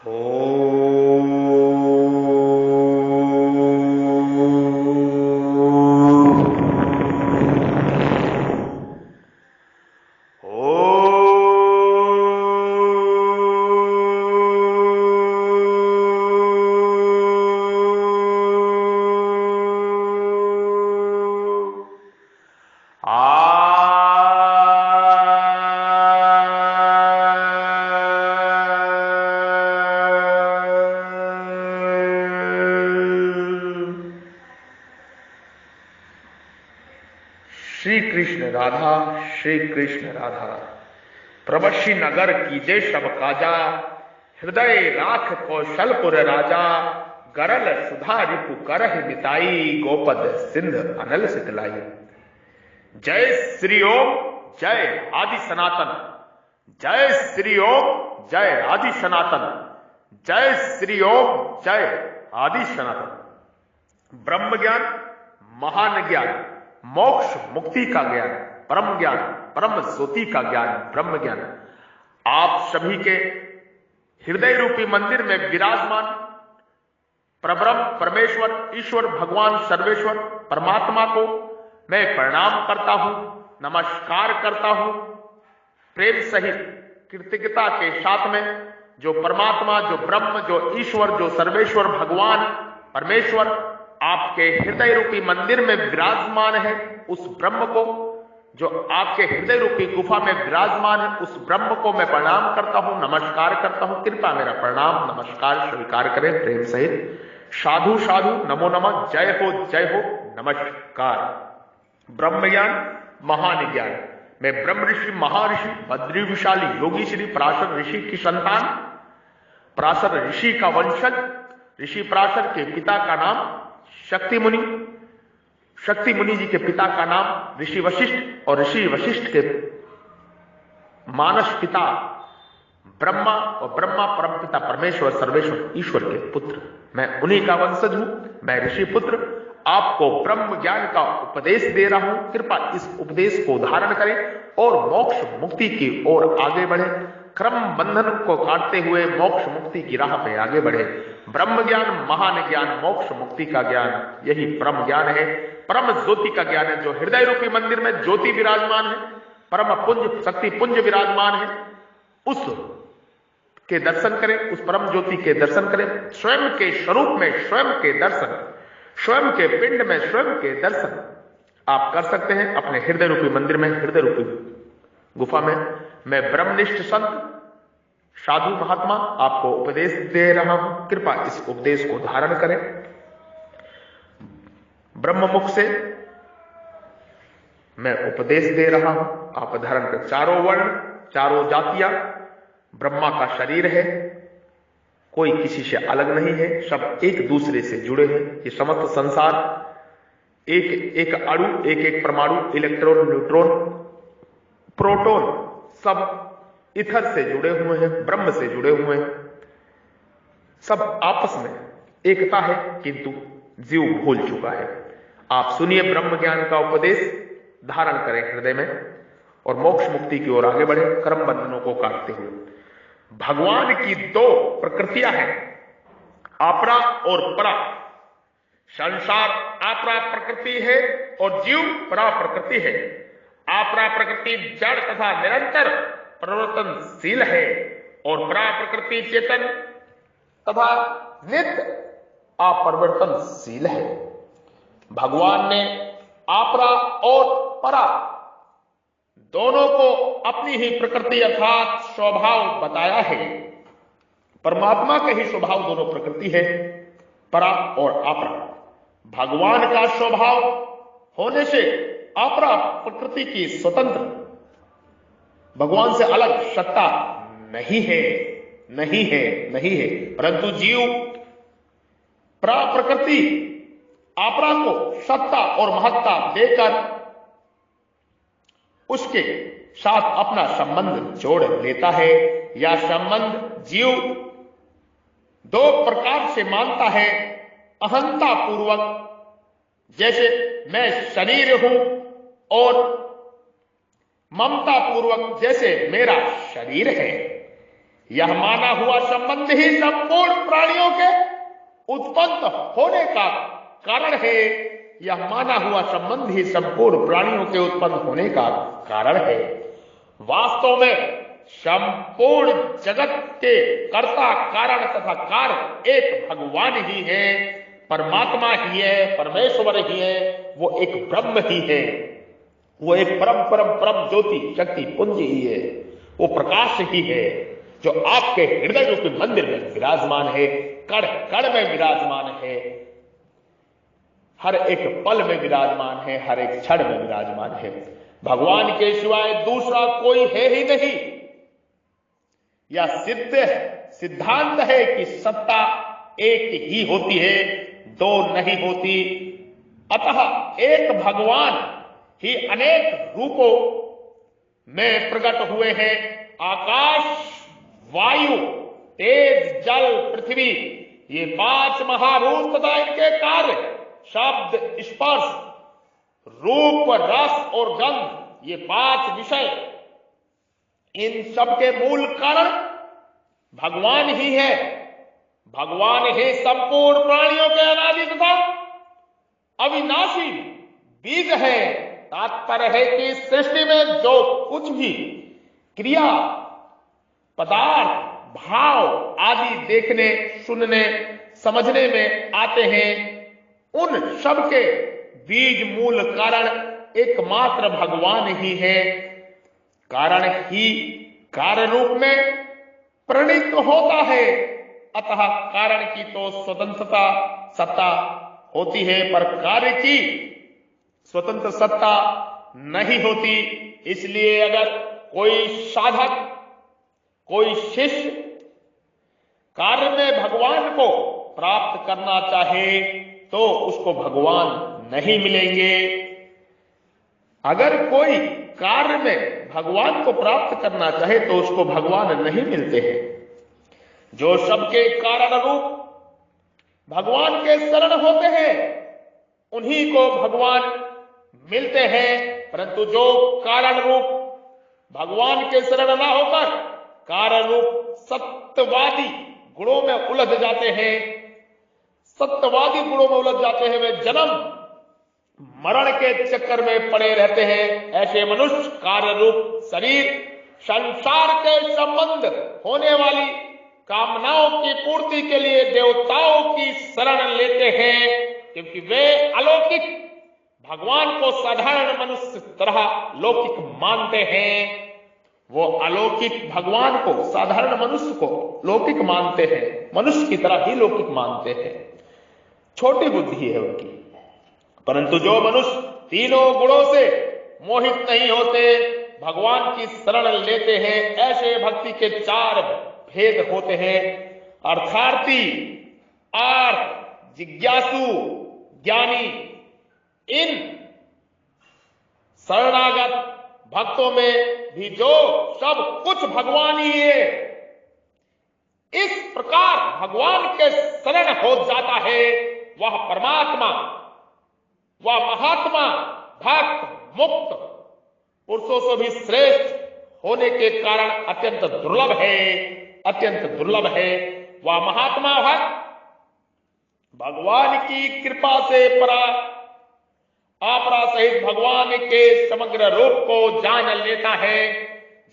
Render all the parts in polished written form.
ओम। श्री कृष्ण राधा, श्री कृष्ण राधा। प्रवशी नगर कीजे सब काजा, हृदय राख कौशलपुर राजा। गरल सुधा रिपु करह मिताई, गोपद सिंध अनल सितलाई। जय श्री ओम, जय आदि सनातन। जय श्री ओम, जय आदि सनातन। जय श्री ओम, जय आदि सनातन। ब्रह्म ज्ञान, महान ज्ञान, मोक्ष मुक्ति का ज्ञान, परम ज्ञान, परम ज्योति का ज्ञान, ब्रह्म ज्ञान आप सभी के हृदय रूपी मंदिर में विराजमान परब्रह्म परमेश्वर ईश्वर भगवान सर्वेश्वर परमात्मा को मैं प्रणाम करता हूं, नमस्कार करता हूं। प्रेम सहित कृतज्ञता के साथ में जो परमात्मा, जो ब्रह्म, जो ईश्वर, जो सर्वेश्वर भगवान परमेश्वर आपके हृदय रूपी मंदिर में विराजमान है, उस ब्रह्म को, जो आपके हृदय रूपी गुफा में विराजमान है, उस ब्रह्म को मैं प्रणाम करता हूं, नमस्कार करता हूं। कृपया मेरा प्रणाम नमस्कार स्वीकार करें प्रेम सहित। साधु साधु, नमो नमः, जय हो नमस्कार। ब्रह्म ज्ञान, महान ज्ञान। मैं ब्रह्म ऋषि, महर्षि, बद्री विशाली, योगी श्री पराशर ऋषि की संतान, पराशर ऋषि का वंशज, ऋषि पराशर के पिता का नाम शक्ति मुनि, शक्ति मुनि जी के पिता का नाम ऋषि वशिष्ठ, और ऋषि वशिष्ठ के मानस पिता ब्रह्मा, और ब्रह्मा परम पिता परमेश्वर सर्वेश्वर ईश्वर के पुत्र। मैं उन्हीं का वंशज हूं, मैं ऋषि पुत्र। आपको ब्रह्म ज्ञान का उपदेश दे रहा हूं। कृपा इस उपदेश को धारण करें और मोक्ष मुक्ति की ओर आगे बढ़े। क्रम बंधन को काटते हुए मोक्ष मुक्ति की राह पे आगे बढ़े। ब्रह्म ज्ञान, महान ज्ञान, मोक्ष मुक्ति का ज्ञान, यही परम ज्ञान है, परम ज्योति का ज्ञान है। जो हृदय रूपी मंदिर में ज्योति विराजमान है, परम पुंज शक्ति पुंज विराजमान है, उस के दर्शन करें, उस परम ज्योति के दर्शन करें। स्वयं के स्वरूप में स्वयं के दर्शन, स्वयं के पिंड में स्वयं के दर्शन आप कर सकते हैं अपने हृदय रूपी मंदिर में, हृदय रूपी गुफा में। मैं ब्रह्मनिष्ठ संत साधु महात्मा आपको उपदेश दे रहा हूं। कृपा इस उपदेश को धारण करें। ब्रह्ममुख से मैं उपदेश दे रहा हूं, आप धारण करें। चारों वर्ण, चारों जातियां ब्रह्मा का शरीर है, कोई किसी से अलग नहीं है, सब एक दूसरे से जुड़े हैं। ये समस्त संसार एक एक अणु, एक एक परमाणु, इलेक्ट्रॉन, न्यूट्रॉन, प्रोटॉन, सब इथर से जुड़े हुए हैं, ब्रह्म से जुड़े हुए हैं। सब आपस में एकता है, किंतु जीव भूल चुका है। आप सुनिए ब्रह्म ज्ञान का उपदेश, धारण करें हृदय में और मोक्ष मुक्ति की ओर आगे बढ़े, कर्म बंधनों को काटते हुए। भगवान की दो प्रकृतियां हैं, आपरा और परा। संसार आपरा प्रकृति है और जीव परा प्रकृति है। आपरा प्रकृति जड़ तथा निरंतर परिवर्तनशील है और परा प्रकृति चेतन तथा नित्य अपरिवर्तनशील है। भगवान ने आपरा और परा दोनों को अपनी ही प्रकृति अर्थात स्वभाव बताया है। परमात्मा के ही स्वभाव दोनों प्रकृति है, परा और आपरा। भगवान का स्वभाव होने से आपरा प्रकृति की स्वतंत्र, भगवान से अलग सत्ता नहीं है, नहीं है, नहीं है। परंतु जीव परा प्रकृति आपरा को सत्ता और महत्ता देकर उसके साथ अपना संबंध जोड़ लेता है। यह संबंध जीव दो प्रकार से मानता है। अहंता पूर्वक, जैसे मैं शरीर हूं, और ममता पूर्वक, जैसे मेरा शरीर है। यह माना हुआ संबंध ही संपूर्ण प्राणियों के उत्पन्न होने का कारण है। यह माना हुआ संबंध ही संपूर्ण प्राणियों के उत्पन्न होने का कारण है। वास्तव में संपूर्ण जगत के कर्ता कारण तथा कार्य एक भगवान ही है, परमात्मा ही है, परमेश्वर ही है, वो एक ब्रह्म ही है, वो एक परम परम परम ज्योति शक्ति पुंज ही है, वो प्रकाश ही है जो आपके हृदय रूपी मंदिर में विराजमान है, कण कण में विराजमान है, हर एक पल में विराजमान है, हर एक क्षण में विराजमान है। भगवान के सिवाय दूसरा कोई है ही नहीं। यह सिद्धांत है कि सत्ता एक ही होती है, दो नहीं होती। अतः एक भगवान ही अनेक रूपों में प्रकट हुए हैं। आकाश, वायु, तेज, जल, पृथ्वी, ये 5 महाभूत तथा इनके कार्य, शब्द, स्पर्श, रूप, रस और गंध, ये 5 विषय, इन सब के मूल कारण भगवान ही है। भगवान ही संपूर्ण प्राणियों के अनादि तथा अविनाशी बीज है। तात्पर्य है कि सृष्टि में जो कुछ भी क्रिया, पदार्थ, भाव आदि देखने, सुनने, समझने में आते हैं, उन सब के बीज मूल कारण एकमात्र भगवान ही है। कारण ही कार्य रूप में परिणित होता है। अतः कारण की तो स्वतंत्रता सत्ता होती है, पर कार्य की स्वतंत्र सत्ता नहीं होती। इसलिए अगर कोई साधक, कोई शिष्य कार्य में भगवान को प्राप्त करना चाहे तो उसको भगवान नहीं मिलेंगे। अगर कोई कार्य में भगवान को प्राप्त करना चाहे तो उसको भगवान नहीं मिलते हैं। जो सबके कारण रूप भगवान के शरण होते हैं उन्हीं को भगवान मिलते हैं, परंतु जो कारण रूप भगवान के शरण न होकर कारण रूप सत्यवादी गुणों में उलझ जाते हैं, सत्यवादी गुणों में उलझ जाते हैं, वे जन्म मरण के चक्कर में पड़े रहते हैं। ऐसे मनुष्य कार्य रूप शरीर, संसार के संबंध होने वाली कामनाओं की पूर्ति के लिए देवताओं की शरण लेते हैं, क्योंकि वे अलौकिक भगवान को साधारण मनुष्य तरह लौकिक मानते हैं। वो अलौकिक भगवान को, साधारण मनुष्य को लौकिक मानते हैं, मनुष्य की तरह ही लौकिक मानते हैं। छोटी बुद्धि है उनकी। परंतु जो मनुष्य तीनों गुणों से मोहित नहीं होते, भगवान की शरण लेते हैं, ऐसे भक्ति के 4 भेद होते हैं। अर्थार्थी, आर्त, जिज्ञासु, ज्ञानी। इन शरणागत भक्तों में भी जो सब कुछ भगवान ही है, इस प्रकार भगवान के शरण हो जाता है, वह परमात्मा, वह महात्मा, भक्त, मुक्त पुरुषों से भी श्रेष्ठ होने के कारण अत्यंत दुर्लभ है, अत्यंत दुर्लभ है। वह महात्मा भक्त भगवान की कृपा से अपरा सहित भगवान के समग्र रूप को जान लेता है,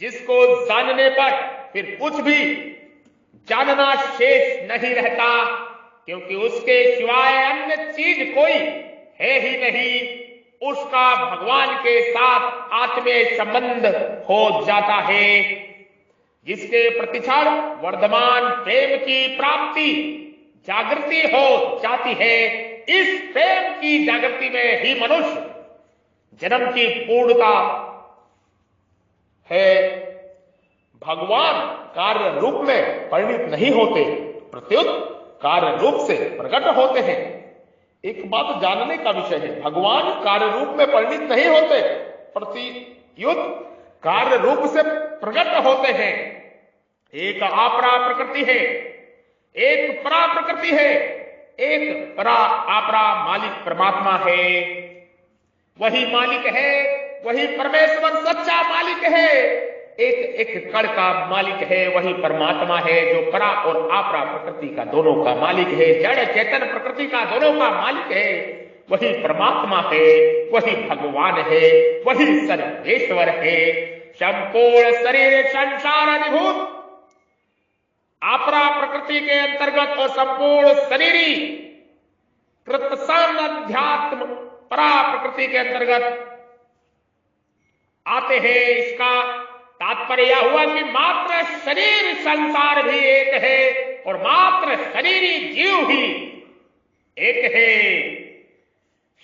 जिसको जानने पर फिर कुछ भी जानना शेष नहीं रहता, क्योंकि उसके सिवाय अन्य चीज कोई है ही नहीं। उसका भगवान के साथ आत्मीय संबंध हो जाता है, जिसके प्रतिक्षण वर्धमान प्रेम की प्राप्ति, जागृति हो जाती है। इस प्रेम की जागृति में ही मनुष्य जन्म की पूर्णता है। भगवान कार्य रूप में परिणित नहीं होते, प्रत्युत कार्य रूप से प्रकट होते हैं। एक बात जानने का विषय है, भगवान कार्य रूप में परिणित नहीं होते, प्रत्युत कार्य रूप से प्रकट होते हैं। एक अपरा प्रकृति है, एक परा प्रकृति है, एक परा अपरा मालिक परमात्मा है। वही मालिक है, वही परमेश्वर सच्चा मालिक है। एक एक कण का मालिक है वही परमात्मा है, जो परा और आपरा प्रकृति का दोनों का मालिक है, जड़ चेतन प्रकृति का दोनों का मालिक है, वही परमात्मा है, वही भगवान है, वही सर्वेश्वर है। संपूर्ण शरीर संसार अधिभूत आपरा प्रकृति के अंतर्गत और संपूर्ण शरीरी कृतसंग अध्यात्म परा प्रकृति के अंतर्गत आते हैं। इसका तात्पर्य यह हुआ कि मात्र शरीर संसार भी एक है और मात्र शरीरी जीव ही एक है।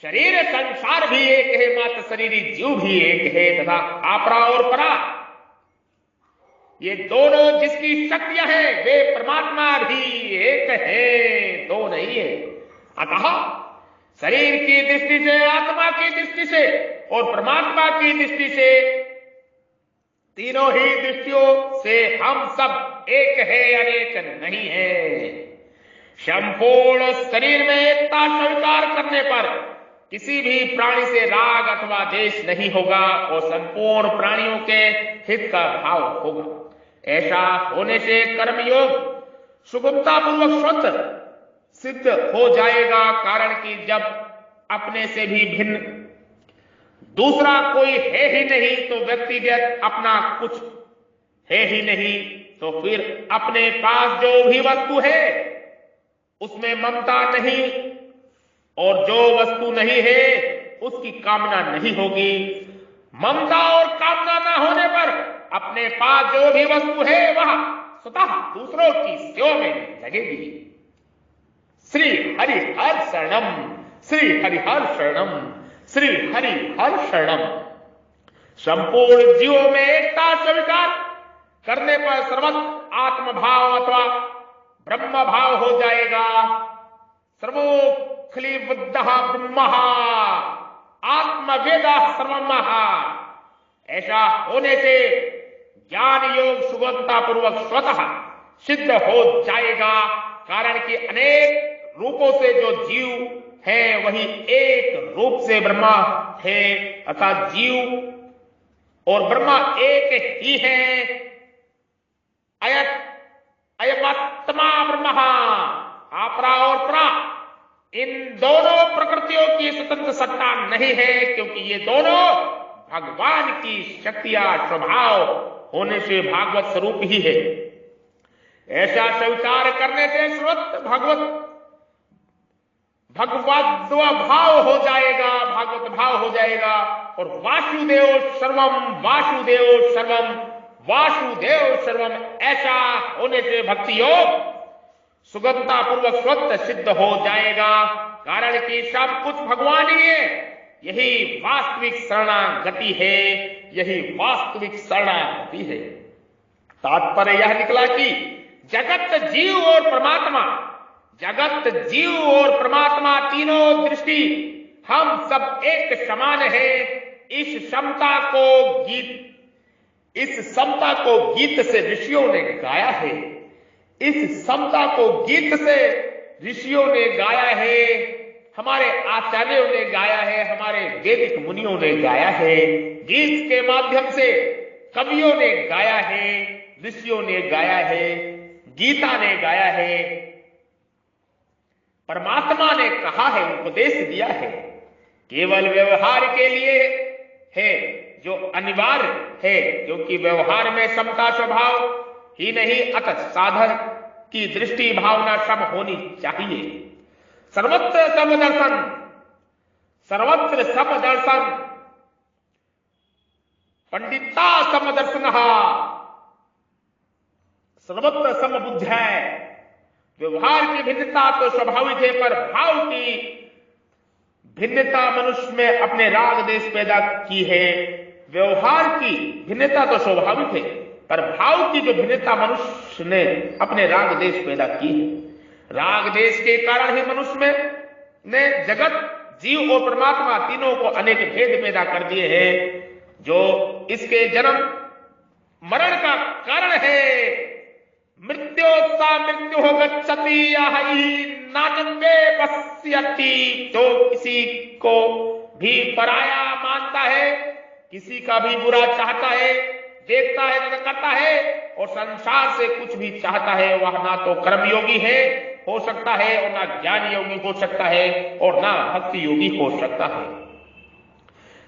शरीर संसार भी एक है, मात्र शरीरी जीव भी एक है तथा आपरा और परा ये दोनों जिसकी शक्तियां हैं वे परमात्मा भी एक है, दो नहीं है। अतः शरीर की दृष्टि से, आत्मा की दृष्टि से और परमात्मा की दृष्टि से, तीनों ही दृष्टियों से हम सब एक है, अनेक नहीं है। संपूर्ण शरीर में एकता स्वीकार करने पर किसी भी प्राणी से राग अथवा द्वेष नहीं होगा और संपूर्ण प्राणियों के हित का भाव होगा। ऐसा होने से कर्मयोग सुगमता पूर्वक स्वतः सिद्ध हो जाएगा, कारण कि जब अपने से भी भिन्न दूसरा कोई है ही नहीं तो व्यक्तिगत अपना कुछ है ही नहीं, तो फिर अपने पास जो भी वस्तु है उसमें ममता नहीं और जो वस्तु नहीं है उसकी कामना नहीं होगी। ममता और कामना न होने पर अपने पास जो भी वस्तु है वह स्वतः दूसरों की सेवा में लगेगी। श्री हरि हर शरणम, श्री हरि हर शरणम, श्री हरि हर शरणम। संपूर्ण जीवों में एकता स्वीकार करने पर सर्वत्र आत्मभाव अथवा ब्रह्म भाव हो जाएगा। सर्वोखली बुद्ध ब्रह्म आत्मवेदा सर्वमः। ऐसा होने से ज्ञान योग सुगमता पूर्वक स्वतः सिद्ध हो जाएगा, कारण कि अनेक रूपों से जो जीव है वही एक रूप से ब्रह्मा है, अर्थात जीव और ब्रह्मा एक ही है। अयमात्मा ब्रह्म आपरा और परा, इन दोनों प्रकृतियों की स्वतंत्र सत्ता नहीं है, क्योंकि ये दोनों भगवान की शक्तियां स्वभाव होने से भागवत स्वरूप ही है। ऐसा स्वीकार करने से स्वतः भगवत भाव हो जाएगा, भागवत भाव हो जाएगा और वासुदेव सर्वम, वासुदेव सर्वम, वासुदेव सर्वम। ऐसा होने से भक्ति योग सुगमता पूर्वक स्वतः सिद्ध हो जाएगा, कारण कि सब कुछ भगवान ही है। यही वास्तविक शरणागति है, यही वास्तविक शरणागति है। तात्पर्य यह निकला कि जगत जीव और परमात्मा, जगत जीव और परमात्मा तीनों दृष्टि हम सब एक समान है। इस समता को गीत से ऋषियों ने गाया है, इस समता को गीत से ऋषियों ने गाया है, हमारे आचार्यों ने गाया है, हमारे वैदिक मुनियों ने गाया है, गीत के माध्यम से कवियों ने गाया है, ऋषियों ने गाया है, गीता ने गाया है, परमात्मा ने कहा है, उपदेश दिया है। केवल व्यवहार के लिए है जो अनिवार्य है, क्योंकि व्यवहार में समता स्वभाव ही नहीं अतः साधन की दृष्टि भावना सम होनी चाहिए। सर्वत्र समदर्शन, सर्वत्र समदर्शन, पंडिता समदर्शन, सर्वत्र समबुद्धि। व्यवहार की भिन्नता तो स्वाभाविक है, पर भाव की भिन्नता मनुष्य में अपने राग देश पैदा की है। व्यवहार की भिन्नता तो स्वाभाविक है, पर भाव की जो भिन्नता मनुष्य ने अपने राग देश पैदा की है। राग देश के कारण ही मनुष्य में ने जगत, जीव और परमात्मा तीनों को अनेक भेद पैदा कर दिए हैं, जो इसके जन्म मरण का कारण है। मृत्योसा मृत्यु हो गच्छति नाचंदे पश्यति। तो किसी को भी पराया मानता है, किसी का भी बुरा चाहता है, देखता है तथा करता है और संसार से कुछ भी चाहता है, वह ना तो कर्मयोगी है हो सकता है और ना ज्ञान योगी हो सकता है और ना भक्ति योगी हो सकता है।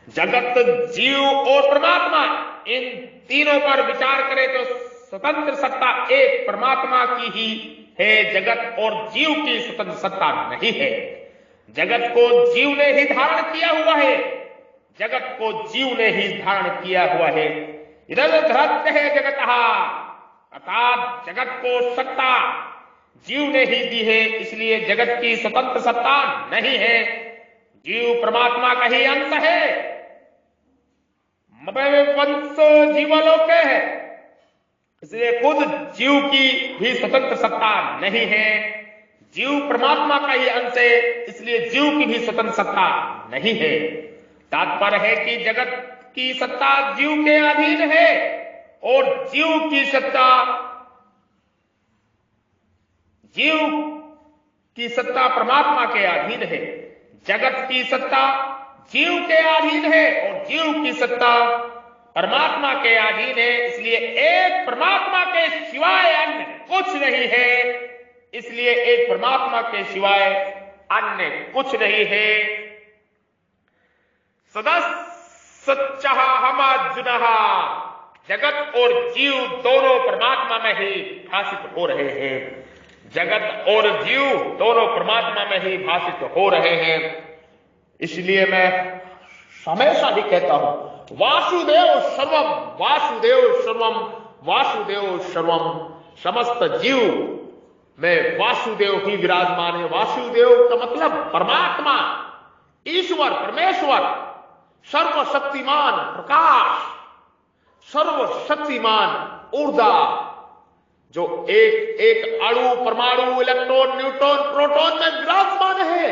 जगत, जीव और परमात्मा, इन तीनों पर विचार करें तो स्वतंत्र सत्ता एक परमात्मा की ही है, जगत और जीव की स्वतंत्र सत्ता नहीं है। जगत को जीव ने ही धारण किया हुआ है, जगत को जीव ने ही धारण किया हुआ है। इधर धरते है जगत, अर्थात जगत को सत्ता जीव ने ही दी है, इसलिए जगत की स्वतंत्र सत्ता नहीं है। जीव परमात्मा का ही अंश है। वंश जीवलोक है, इसलिए खुद जीव की भी स्वतंत्र सत्ता नहीं है। जीव परमात्मा का ही अंश है, इसलिए जीव की भी स्वतंत्र सत्ता नहीं है। तात्पर्य है कि जगत की सत्ता जीव के अधीन है और जीव की सत्ता परमात्मा के अधीन है। जगत की सत्ता जीव के अधीन है और जीव की सत्ता परमात्मा के अधीन है, इसलिए एक परमात्मा के सिवाय अन्य कुछ नहीं है। इसलिए एक परमात्मा के सिवाय अन्य कुछ नहीं है। सदा सच्चा हम अर्जुन, जगत और जीव दोनों परमात्मा में ही भाषित हो रहे हैं। जगत और जीव दोनों परमात्मा में ही भाषित हो रहे हैं। इसलिए मैं हमेशा ही कहता हूं, वासुदेव सर्वम, वासुदेव सर्वम, वासुदेव सर्वम। समस्त जीव में वासुदेव ही विराजमान है। वासुदेव का मतलब परमात्मा, ईश्वर, परमेश्वर, सर्वशक्तिमान प्रकाश, सर्वशक्तिमान ऊर्जा, जो एक एक अणु, परमाणु, इलेक्ट्रॉन, न्यूट्रॉन, प्रोटॉन में विराजमान है,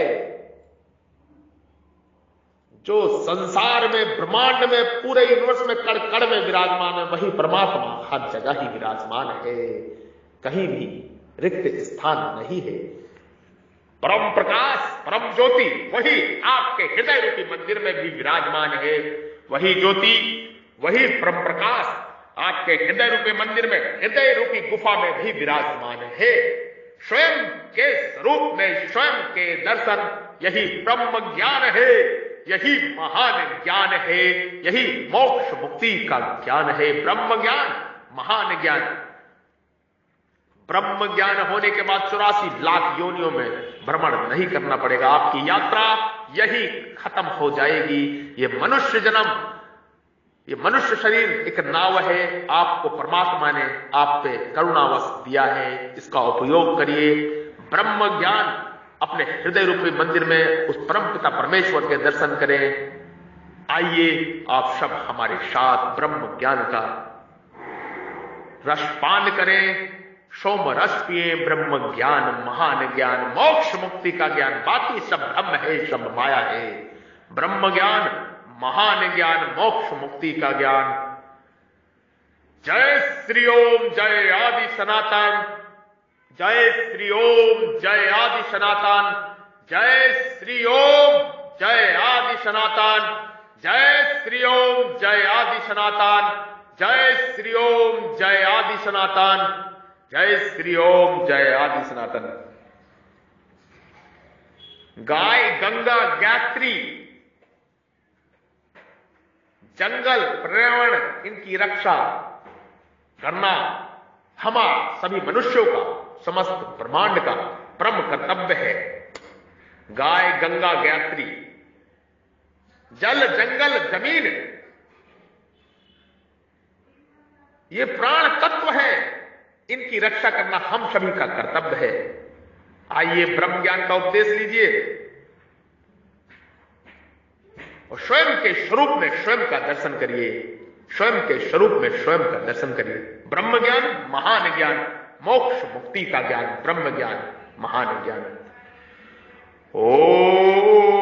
जो संसार में, ब्रह्मांड में, पूरे यूनिवर्स में कण कण में विराजमान है, वही परमात्मा हर जगह ही विराजमान है। कहीं भी रिक्त स्थान नहीं है। परम प्रकाश, परम ज्योति, वही आपके हृदय रूपी मंदिर में भी विराजमान है। वही ज्योति, वही परम प्रकाश आपके हृदय रूपी मंदिर में, हृदय रूपी गुफा में भी विराजमान है। स्वयं के स्वरूप में स्वयं के दर्शन, यही ब्रह्म ज्ञान है, यही महान ज्ञान है, यही मोक्ष मुक्ति का ज्ञान है। ब्रह्म ज्ञान, महान ज्ञान। ब्रह्म ज्ञान होने के बाद 84 लाख योनियों में भ्रमण नहीं करना पड़ेगा। आपकी यात्रा यही खत्म हो जाएगी। ये मनुष्य जन्म, ये मनुष्य शरीर एक नाव है, आपको परमात्मा ने आप पे करुणावश दिया है, इसका उपयोग करिए। ब्रह्म ज्ञान अपने हृदय रूपी मंदिर में उस परम पिता परमेश्वर के दर्शन करें। आइए आप सब हमारे साथ ब्रह्म ज्ञान का रसपान करें। सोम रस पिए। ब्रह्म ज्ञान, महान ज्ञान, मोक्ष मुक्ति का ज्ञान, बाकी सब ब्रह्म है, सब माया है। ब्रह्म ज्ञान, महान ज्ञान, मोक्ष मुक्ति का ज्ञान। जय श्री ओम, जय आदि सनातन, जय श्री ओम, जय आदि सनातन, जय श्री ओम, जय आदि सनातन, जय श्री ओम, जय आदि सनातन, जय श्री ओम, जय आदि सनातन, जय श्री ओम, जय आदि सनातन। गाय, गंगा, गायत्री, जंगल, पर्यावरण, इनकी रक्षा करना हमारा सभी मनुष्यों का, समस्त ब्रह्मांड का परम कर्तव्य है। गाय, गंगा, गायत्री, जल, जंगल, जमीन, ये प्राण तत्व है, इनकी रक्षा करना हम सभी का कर्तव्य है। आइए ब्रह्म ज्ञान का उपदेश लीजिए और स्वयं के स्वरूप में स्वयं का दर्शन करिए। स्वयं के स्वरूप में स्वयं का दर्शन करिए। ब्रह्म ज्ञान, महान ज्ञान, मोक्ष मुक्ति का ज्ञान, ब्रह्म ज्ञान, महान ज्ञान। ओम